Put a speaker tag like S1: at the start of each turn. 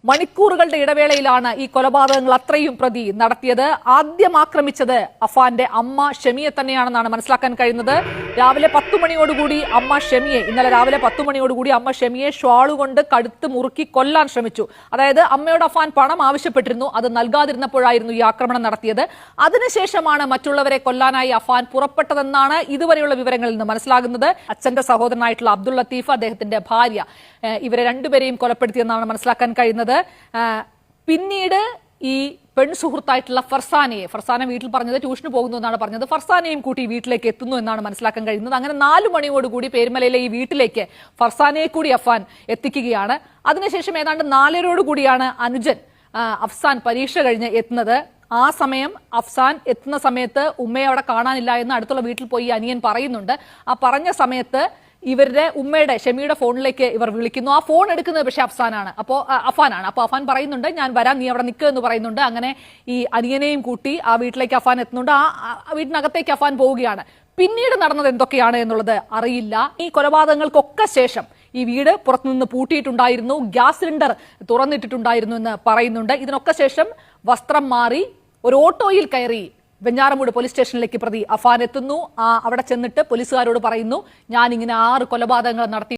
S1: മണിക്കൂറുകളുടെ ഇടവേളയിലാണ് ഈ കൊലപാതകങ്ങൾ അത്രയും പ്രതി നടത്തിയത്. ആദ്യം ആക്രമിച്ചത് അഫാന്റെ അമ്മ ഷെമിയെ തന്നെയാണെന്നാണ് മനസ്സിലാക്കാൻ കഴിയുന്നത്. രാവിലെ 10 മണിയോടുകൂടി ഇന്നലെ രാവിലെ 10 മണിയോടുകൂടി അമ്മ ഷെമിയെ ഷാളുകൊണ്ട് കടുത്ത് മുറുക്കി കൊല്ലാൻ ശ്രമിച്ചു. അതായത് അമ്മയോട് അഫാൻ പണം ആവശ്യപ്പെട്ടിരുന്നു, അത് നൽകാതിരുന്നപ്പോഴായിരുന്നു ഈ ആക്രമണം നടത്തിയത്. അതിനുശേഷമാണ് മറ്റുള്ളവരെ കൊല്ലാനായി അഫാൻ പുറപ്പെട്ടതെന്നാണ് ഇതുവരെയുള്ള വിവരങ്ങളിൽ നിന്ന് മനസ്സിലാകുന്നത്. അച്ഛന്റെ സഹോദരനായിട്ടുള്ള അബ്ദുൾ ലത്തീഫ്, അദ്ദേഹത്തിന്റെ ഭാര്യ, ഇവരെ രണ്ടുപേരെയും കൊലപ്പെടുത്തിയെന്നാണ് മനസ്സിലാക്കാൻ കഴിയുന്നത്. പിന്നീട് ഈ പെൺസുഹൃത്തായിട്ടുള്ള ഫർസാന വീട്ടിൽ പറഞ്ഞത് ട്യൂഷന് പോകുന്നു എന്നാണ് പറഞ്ഞത്. ഫർസാനയും കൂട്ടി വീട്ടിലേക്ക് എത്തുന്നു എന്നാണ് മനസ്സിലാക്കാൻ കഴിയുന്നത്. അങ്ങനെ 4 മണിയോടുകൂടി പേരുമലയിലെ ഈ വീട്ടിലേക്ക് ഫർസാനയെ കൂടി അഫാൻ എത്തിക്കുകയാണ്. അതിനുശേഷം ഏതാണ്ട് 4:30 കൂടിയാണ് അനുജൻ അഫ്സാൻ പരീക്ഷ കഴിഞ്ഞ് എത്തുന്നത്. ആ സമയം അഫ്സാൻ എത്തുന്ന സമയത്ത് ഉമ്മയെ അവിടെ കാണാനില്ല എന്ന് അടുത്തുള്ള വീട്ടിൽ പോയി അനിയൻ പറയുന്നുണ്ട്. ആ പറഞ്ഞ സമയത്ത് ഇവരുടെ ഉമ്മയുടെ ഷെമിയുടെ ഫോണിലേക്ക് ഇവർ വിളിക്കുന്നു. ആ ഫോൺ എടുക്കുന്നത് പക്ഷെ അഫാനാണ്. അപ്പോൾ അഫാൻ പറയുന്നുണ്ട്, ഞാൻ വരാം, നീ അവിടെ നിൽക്കുക എന്ന് പറയുന്നുണ്ട്. അങ്ങനെ ഈ അനിയനെയും കൂട്ടി ആ വീട്ടിലേക്ക് അഫാൻ എത്തുന്നുണ്ട്. ആ വീട്ടിനകത്തേക്ക് അഫാൻ പോവുകയാണ്. പിന്നീട് നടന്നത് എന്തൊക്കെയാണ് എന്നുള്ളത് അറിയില്ല. ഈ കൊലപാതകങ്ങൾക്കൊക്കെ ശേഷം ഈ വീട് പുറത്തുനിന്ന് പൂട്ടിയിട്ടുണ്ടായിരുന്നു, ഗ്യാസ് സിലിണ്ടർ തുറന്നിട്ടിട്ടുണ്ടായിരുന്നു എന്ന് പറയുന്നുണ്ട്. ഇതിനൊക്കെ ശേഷം വസ്ത്രം മാറി ഒരു ഓട്ടോയിൽ കയറി വെഞ്ഞാറമൂട് പോലീസ് സ്റ്റേഷനിലേക്ക് പ്രതി അഫാൻ എത്തുന്നു. അവിടെ ചെന്നിട്ട് പോലീസുകാരോട് പറയുന്നു, ഞാൻ ഇങ്ങനെ 6 കൊലപാതകങ്ങൾ നടത്തി